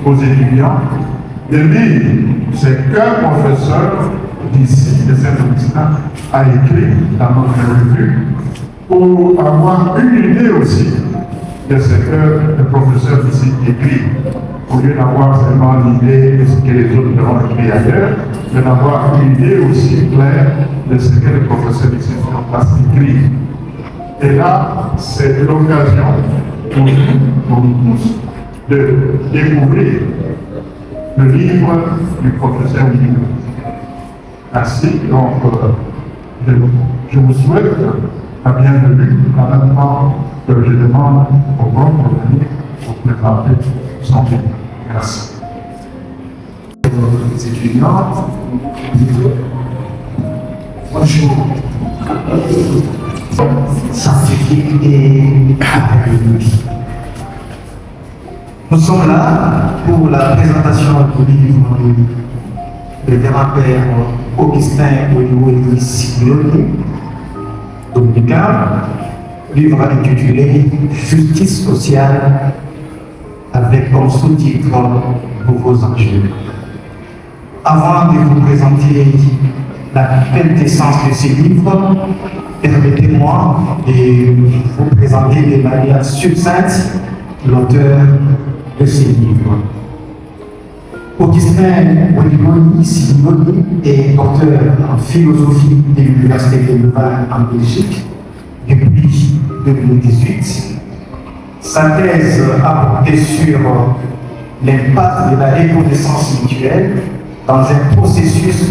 aux étudiants de lire ce qu'un professeur d'ici, de Saint-Augustin, a écrit dans notre revue, pour avoir une idée aussi de ce que le professeur d'ici écrit, au lieu d'avoir seulement l'idée de ce que les autres ont écrit ailleurs, mais d'avoir une idée aussi claire de ce que le professeur d'ici en place écrit. Et là, c'est l'occasion pour nous tous de découvrir le livre du professeur Ligo. Ainsi, donc, je vous souhaite la bienvenue en même temps que je demande au bon de venir pour présenter son livre. Merci. Les étudiants, bonjour. Scientifique et académique. Nous sommes là pour la présentation du livre de grand-père Augustin Olivier dominicain, livre intitulé Justice sociale, avec comme sous-titre Nouveaux enjeux. Avant de vous présenter la quintessence de ce livre, permettez-moi de vous présenter de manière succincte l'auteur de ce livre. Augustin Olivier est docteur en philosophie de l'Université de Louvain en Belgique depuis 2018. Sa thèse a porté sur l'impact de la reconnaissance mutuelle dans un processus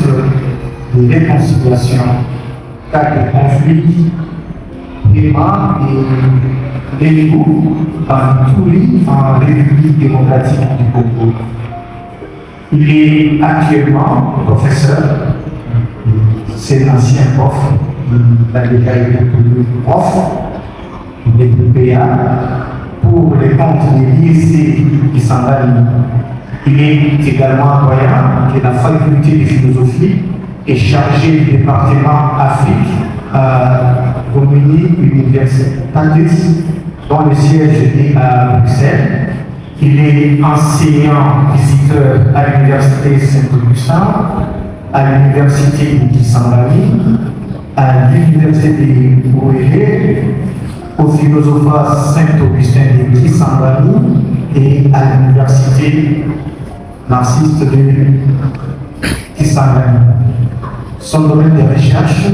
de réconciliation, car le conflit primaire et l'égou dans tout pays en République démocratique du Congo. Il est actuellement professeur, c'est l'ancien prof, il a déjà été prof, il est PA pour les comptes de l'IEC qui s'en va. Il est également doyen de la faculté de philosophie et chargé du département Afrique à Communie Universitatis, dont le siège est à Bruxelles. Il est enseignant visiteur à l'Université Saint-Augustin, à l'Université de Kisangani, à l'Université de Ouélé, au Philosophat Saint-Augustin de Kisangani et à l'Université Narcisse de Kisangani. Son domaine de recherche,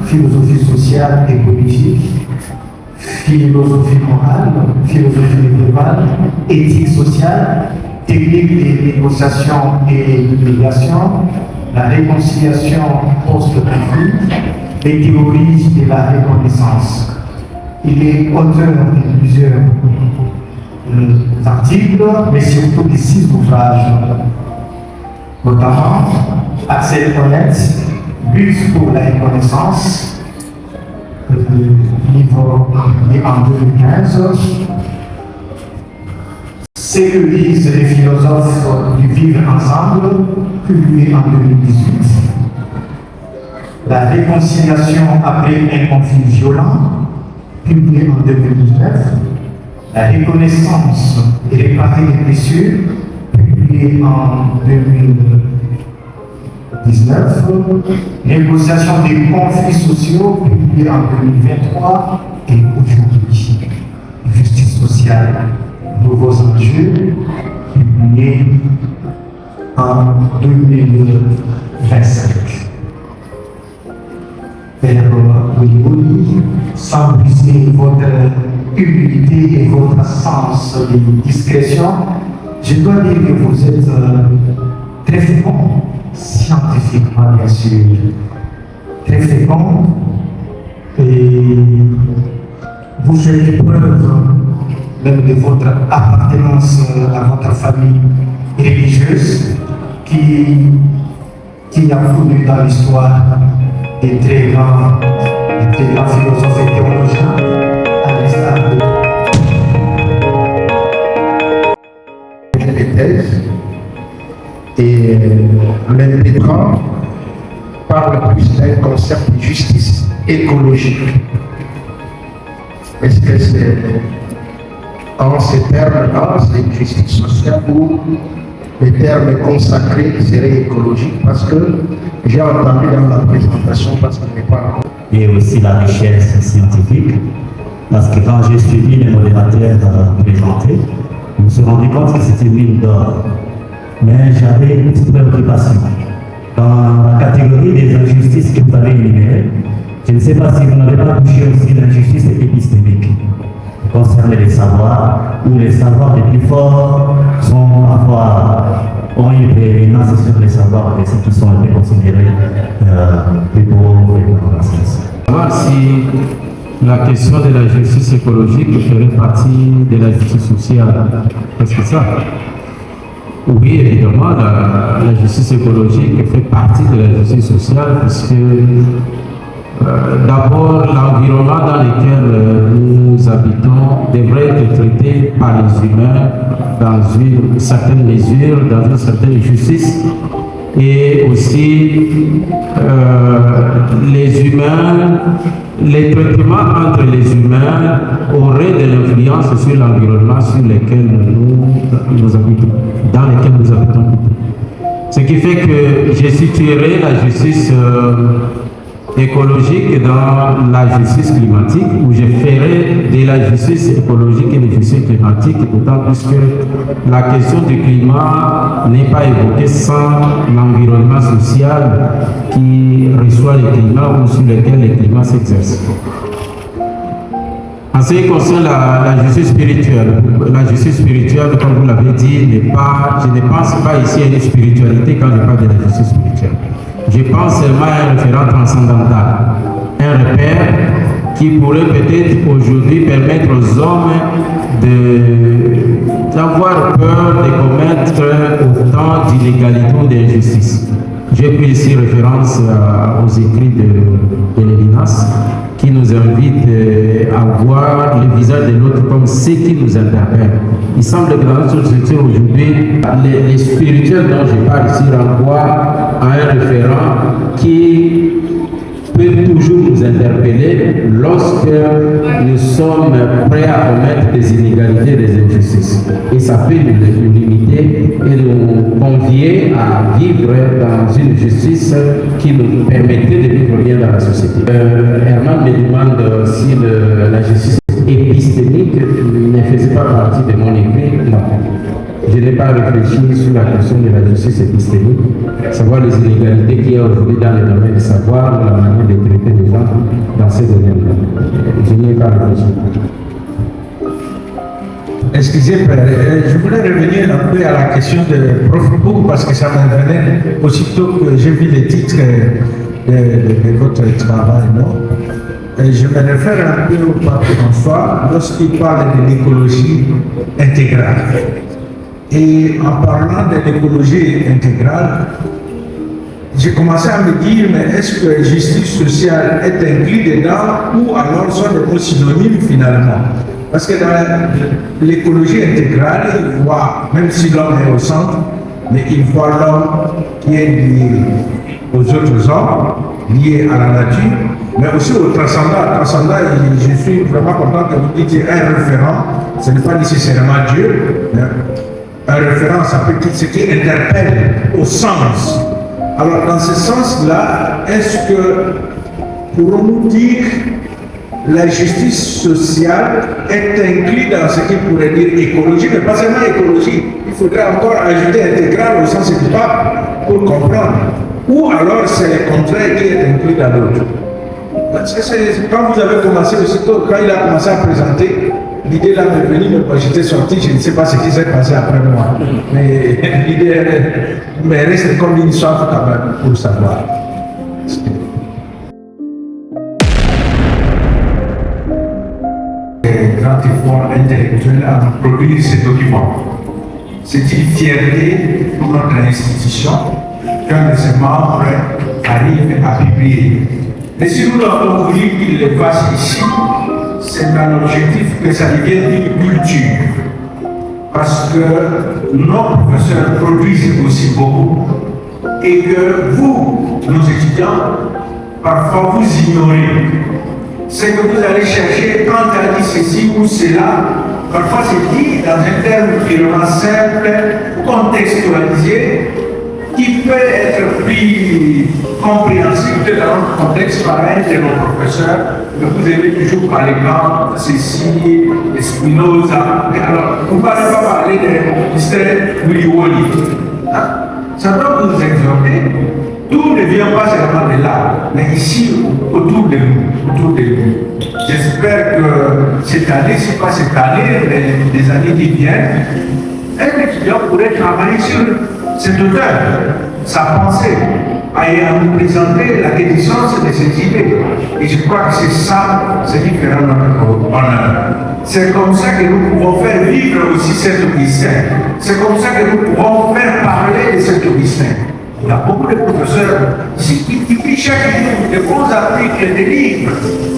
philosophie sociale et politique, philosophie morale, philosophie médiévale, éthique sociale, technique de négociation et de médiation, la réconciliation post-conflit, les théories de la reconnaissance. Il est auteur de plusieurs articles, mais surtout de 6 ouvrages, notamment Accès honnête, Lutte pour la reconnaissance, livre publié en 2015. Ce que disent les philosophes du vivre ensemble, publié en 2018. La réconciliation après un conflit violent, publié en 2019. La reconnaissance et réparer les blessures, publié en 2019. Négociation des conflits sociaux, publié en 2023. Et aujourd'hui, justice sociale, nouveaux enjeux, publié en 2025. Père Olivier, sans briser votre humilité et votre sens de discrétion, je dois dire que vous êtes très fécond, scientifiquement bien sûr, très fécond, et vous faites preuve même de votre appartenance à votre famille religieuse qui a connu dans l'histoire des très grands philosophes et théologiens, à l'instar de thèses. Et même Pétran parle plus d'un concept de justice écologique. Est-ce que c'est en ces termes-là, c'est une justice sociale ou le terme consacré serait écologique parce que j'ai entendu dans la présentation, parce qu'on n'est pas... Et aussi la richesse scientifique, parce que quand j'ai suivi les modérateurs présentés, je me suis rendu compte que c'était une mine d'or. Mais j'avais une petite préoccupation. Dans la catégorie des injustices que vous avez énumérées, je ne sais pas si vous n'avez pas touché aussi l'injustice épistémique concernant les savoirs, où les savoirs les plus forts sont parfois ont une prééminence sur les savoirs et ceux qui sont considérés plus pauvres et dans la science. Voir si la question de la justice écologique ferait partie de la justice sociale. Est-ce que ça? Oui, évidemment, la justice écologique fait partie de la justice sociale puisque d'abord, l'environnement dans lequel nous habitons devrait être traité par les humains dans une certaine mesure, dans une certaine justice. Et aussi, les humains, les traitements entre les humains auraient de l'influence sur l'environnement sur lequel nous habitons, dans lequel nous habitons. Ce qui fait que je situerai la justice écologique dans la justice climatique, où je ferai de la justice écologique et de la justice climatique, d'autant plus que la question du climat n'est pas évoquée sans l'environnement social qui reçoit le climat ou sur lequel le climat s'exerce. En ce qui concerne la justice spirituelle, comme vous l'avez dit, je ne pense pas ici à une spiritualité quand je parle de la justice spirituelle. Je pense seulement à un référent transcendantal, un repère qui pourrait peut-être aujourd'hui permettre aux hommes d'avoir peur de commettre autant d'inégalités ou d'injustices. J'ai pris ici référence aux écrits de Lévinas qui nous invite à voir le visage de l'autre comme ce qui nous interpelle. Il semble que dans notre société aujourd'hui, les spirituels dont je parle ici renvoient à un référent qui peut toujours nous interpeller lorsque nous sommes prêts à commettre des inégalités et des injustices. Et ça peut nous limiter et nous convier à vivre dans une justice qui nous permettrait de vivre bien dans la société. Herman me demande si la justice épistémique ne faisait pas partie de mon écrit. Non. Je n'ai pas réfléchi sur la question de la justice épistémique, savoir les inégalités qu'il y a aujourd'hui dans le domaine du savoir, la manière de traiter les gens dans ces domaines-là. Je n'y ai pas réfléchi. Excusez, je voulais revenir un peu à la question de Prof Book parce que ça me venait aussitôt que j'ai vu les titres de votre travail. Non? Et je me réfère un peu au pape François lorsqu'il parle de l'écologie intégrale. Et en parlant de l'écologie intégrale, j'ai commencé à me dire, mais est-ce que la justice sociale est inclue dedans ou alors sont des mots synonymes finalement? Parce que dans l'écologie intégrale, il voit, même si l'homme est au centre, mais il voit l'homme qui est lié aux autres hommes, lié à la nature, mais aussi au transcendant. Transcendant, je suis vraiment content que vous dites un référent, ce n'est pas nécessairement Dieu, mais un référent, ça peut être ce qui interpelle au sens. Alors, dans ce sens-là, est-ce que pourrons-nous dire la justice sociale est inclue dans ce qu'il pourrait dire écologie, mais pas seulement écologie, il faudrait encore ajouter intégrale au sens du pape pour comprendre. Ou alors c'est le contraire qui est inclus dans l'autre. Quand vous avez commencé aussitôt, quand il a commencé à présenter, l'idée là m'est venue, mais j'étais sorti, je ne sais pas ce qui s'est passé après moi. Mais l'idée reste comme une soif quand même pour savoir. Grand effort intellectuel à produire ces documents. C'est une fierté pour notre institution qu'un de ses membres arrive à publier. Mais si nous avons voulu qu'il le fasse ici, c'est dans l'objectif que ça devienne une culture. Parce que nos professeurs produisent aussi beaucoup et que vous, nos étudiants, parfois vous ignorez. C'est que vous allez chercher quand tu as dit ceci ou cela parfois c'est dit dans un terme purement simple, contextualisé, qui peut être plus compréhensible que dans notre contexte par un de nos professeurs. Que vous avez toujours parlé de Cécile, de Spinoza. Alors, vous ne parlez pas parler de Mr. Willy Wally. Ça doit nous exhorter. Tout ne vient pas seulement de là, mais ici, autour de nous. J'espère que cette année, si pas cette année, mais les années qui viennent, un étudiant pourrait travailler sur cet auteur, sa pensée, à nous présenter la connaissance de ses idées. Et je crois que c'est ça, ce qui fera notre honneur. C'est comme ça que nous pouvons faire vivre aussi cet Augustin. C'est comme ça que nous pouvons faire parler de cet Augustin. Il y a beaucoup de professeurs ici qui pichent chaque jour de bons articles, des livres.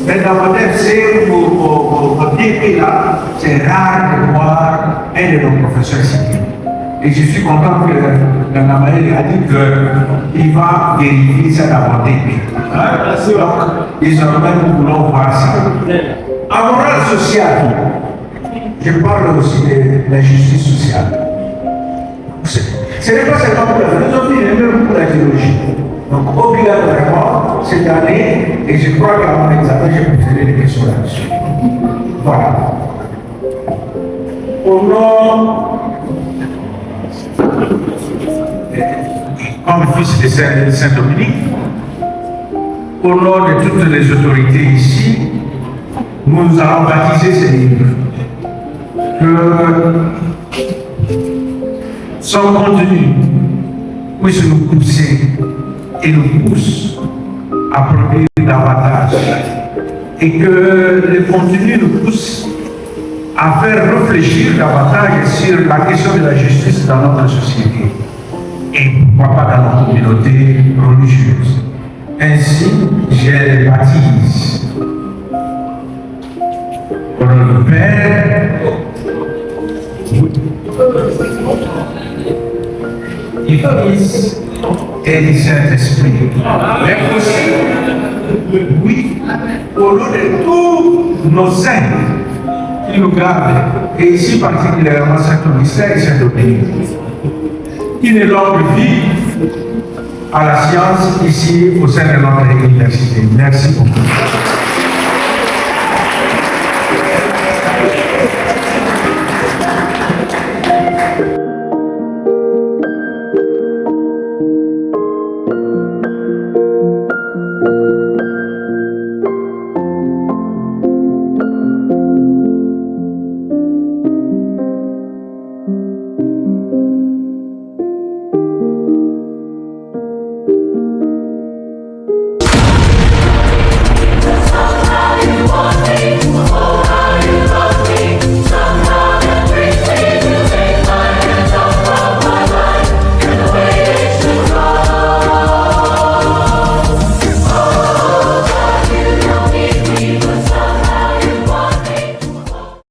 Mais dans votre FC, au DP là, c'est rare de voir un de nos professeurs ici. Et je suis content que Namaël a dit qu'il va vérifier ça dans votre DP. Donc, désormais, nous voulons voir ça. En morale sociale, je parle aussi de la justice sociale. Ce n'est pas seulement pour la philosophie, mais même pour la théologie. Donc, obligatoirement, cette année, et je crois qu'à mon examen, je vais poser des questions là-dessus. Voilà. Au nom, comme fils de Saint-Dominique, au nom de toutes les autorités ici, nous allons baptiser ces livres. Que son contenu puisse nous pousser et nous pousse à produire davantage. Et que le contenu nous pousse à faire réfléchir davantage sur la question de la justice dans notre société. Et pourquoi pas dans notre communauté religieuse. Ainsi, je les baptise. Au nom du Père, du Fils et du Saint-Esprit. Mais aussi, oui, au nom de tous nos saints qui nous gardent, et ici particulièrement Saint-Augustin et Saint-Dominique, qui ne longue vie à la science ici au sein de notre université. Merci beaucoup.